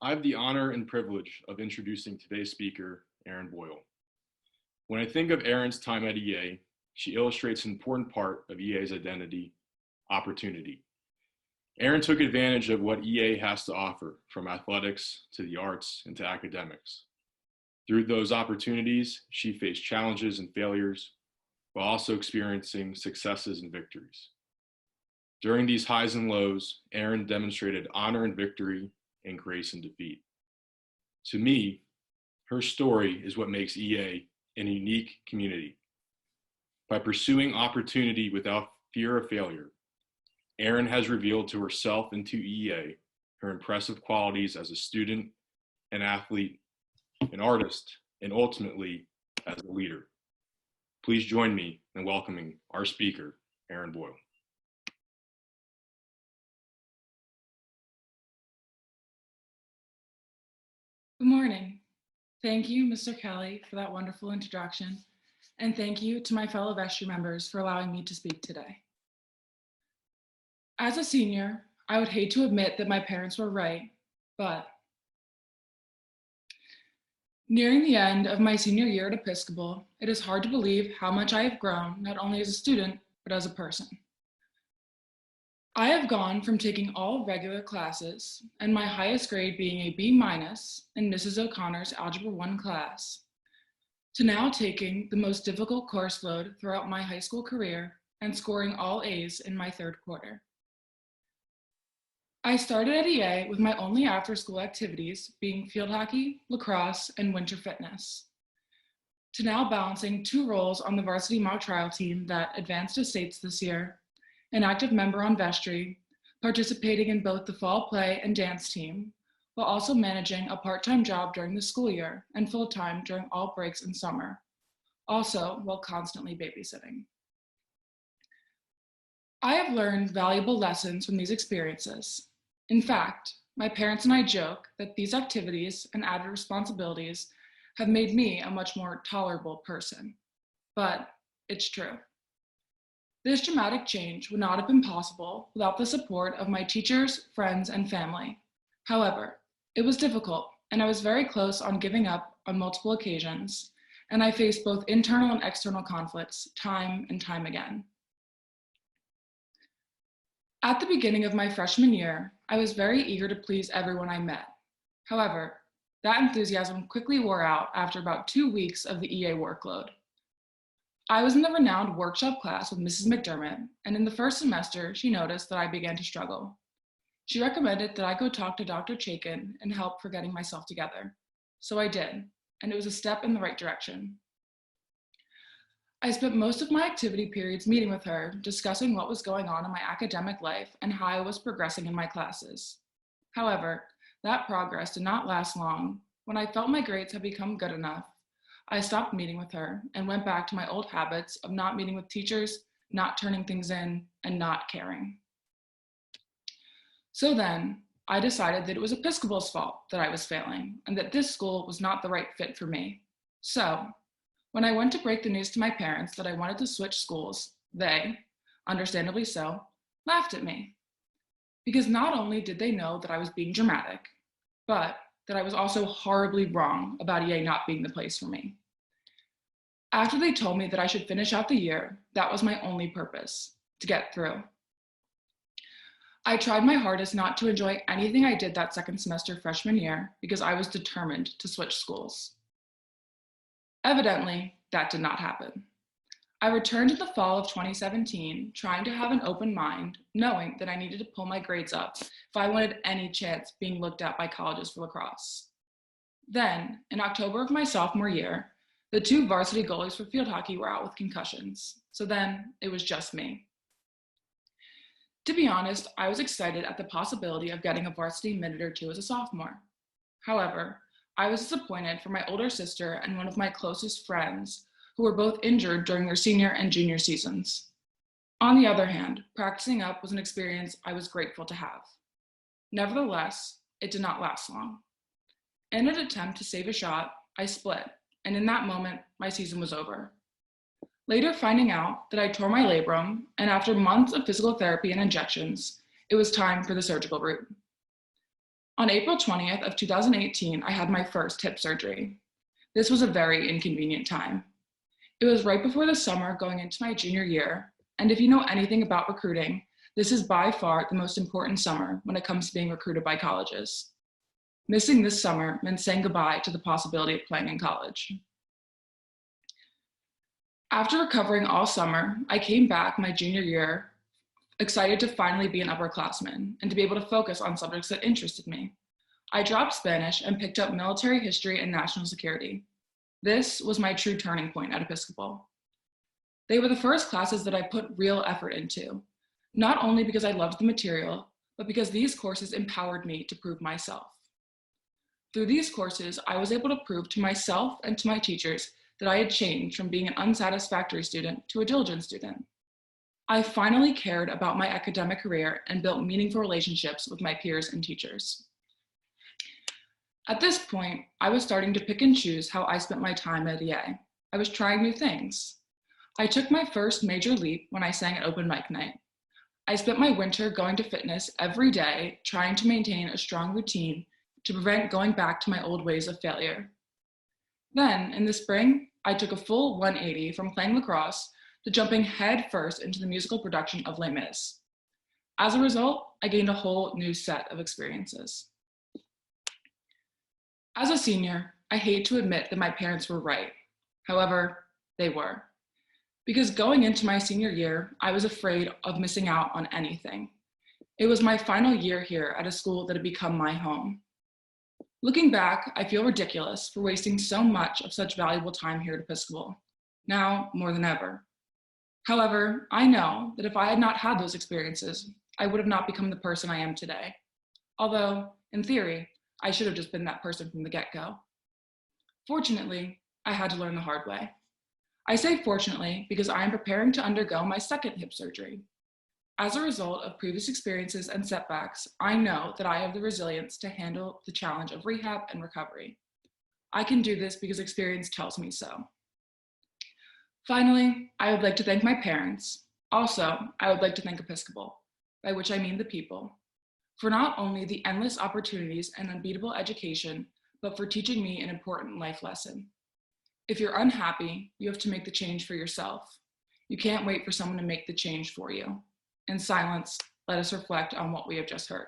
I have the honor and privilege of introducing today's speaker, Erin Boyle. When I think of Erin's time at EA, she illustrates an important part of EA's identity, opportunity. Erin took advantage of what EA has to offer, from athletics to the arts and to academics. Through those opportunities, she faced challenges and failures, while also experiencing successes and victories. During these highs and lows, Erin demonstrated honor in victory and grace in defeat. To me, her story is what makes EA a unique community. By pursuing opportunity without fear of failure, Erin has revealed to herself and to EA her impressive qualities as a student, an athlete, an artist, and ultimately as a leader. Please join me in welcoming our speaker, Erin Boyle. Good morning. Thank you, Mr. Kelly, for that wonderful introduction, and thank you to my fellow vestry members for allowing me to speak today. As a senior, I would hate to admit that my parents were right, but nearing the end of my senior year at Episcopal, it is hard to believe how much I have grown, not only as a student, but as a person. I have gone from taking all regular classes and my highest grade being a B- in Mrs. O'Connor's Algebra 1 class, to now taking the most difficult course load throughout my high school career and scoring all A's in my third quarter. I started at EA with my only after-school activities being field hockey, lacrosse, and winter fitness, to now balancing 2 roles on the varsity mock trial team that advanced to states this year, an active member on vestry, participating in both the fall play and dance team, while also managing a part-time job during the school year and full-time during all breaks in summer, also while constantly babysitting. I have learned valuable lessons from these experiences. In fact, my parents and I joke that these activities and added responsibilities have made me a much more tolerable person, but it's true. This dramatic change would not have been possible without the support of my teachers, friends, and family. However, it was difficult, and I was very close on giving up on multiple occasions, and I faced both internal and external conflicts time and time again. At the beginning of my freshman year, I was very eager to please everyone I met. However, that enthusiasm quickly wore out after about 2 weeks of the EA workload. I was in the renowned workshop class with Mrs. McDermott, and in the first semester, she noticed that I began to struggle. She recommended that I go talk to Dr. Chaikin and help for getting myself together. So I did, and it was a step in the right direction. I spent most of my activity periods meeting with her, discussing what was going on in my academic life and how I was progressing in my classes. However, that progress did not last long. When I felt my grades had become good enough, I stopped meeting with her and went back to my old habits of not meeting with teachers, not turning things in, and not caring. So then, I decided that it was Episcopal's fault that I was failing and that this school was not the right fit for me. So, when I went to break the news to my parents that I wanted to switch schools, they, understandably so, laughed at me. Because not only did they know that I was being dramatic, but that I was also horribly wrong about EA not being the place for me. After they told me that I should finish out the year, that was my only purpose, to get through. I tried my hardest not to enjoy anything I did that second semester freshman year because I was determined to switch schools. Evidently, that did not happen. I returned in the fall of 2017, trying to have an open mind, knowing that I needed to pull my grades up if I wanted any chance being looked at by colleges for lacrosse. Then, in October of my sophomore year, the 2 varsity goalies for field hockey were out with concussions, so then it was just me. To be honest, I was excited at the possibility of getting a varsity minute or 2 as a sophomore. However, I was disappointed for my older sister and one of my closest friends who were both injured during their senior and junior seasons. On the other hand, practicing up was an experience I was grateful to have. Nevertheless, it did not last long. In an attempt to save a shot, I split, and in that moment, my season was over. Later finding out that I tore my labrum, and after months of physical therapy and injections, it was time for the surgical route. On April 20th of 2018, I had my first hip surgery. This was a very inconvenient time. It was right before the summer going into my junior year, and if you know anything about recruiting, this is by far the most important summer when it comes to being recruited by colleges. Missing this summer meant saying goodbye to the possibility of playing in college. After recovering all summer, I came back my junior year excited to finally be an upperclassman and to be able to focus on subjects that interested me. I dropped Spanish and picked up military history and national security. This was my true turning point at Episcopal. They were the first classes that I put real effort into, not only because I loved the material, but because these courses empowered me to prove myself. Through these courses, I was able to prove to myself and to my teachers that I had changed from being an unsatisfactory student to a diligent student. I finally cared about my academic career and built meaningful relationships with my peers and teachers. At this point, I was starting to pick and choose how I spent my time at EA. I was trying new things. I took my first major leap when I sang at open mic night. I spent my winter going to fitness every day, trying to maintain a strong routine to prevent going back to my old ways of failure. Then, in the spring, I took a full 180 from playing lacrosse to jumping head first into the musical production of Les Mis. As a result, I gained a whole new set of experiences. As a senior, I hate to admit that my parents were right. However, they were. Because going into my senior year, I was afraid of missing out on anything. It was my final year here at a school that had become my home. Looking back, I feel ridiculous for wasting so much of such valuable time here at Episcopal, now more than ever. However, I know that if I had not had those experiences, I would have not become the person I am today. Although, in theory, I should have just been that person from the get-go. Fortunately, I had to learn the hard way. I say fortunately because I am preparing to undergo my second hip surgery. As a result of previous experiences and setbacks, I know that I have the resilience to handle the challenge of rehab and recovery. I can do this because experience tells me so. Finally, I would like to thank my parents. Also, I would like to thank Episcopal, by which I mean the people, for not only the endless opportunities and unbeatable education, but for teaching me an important life lesson. If you're unhappy, you have to make the change for yourself. You can't wait for someone to make the change for you. In silence, let us reflect on what we have just heard.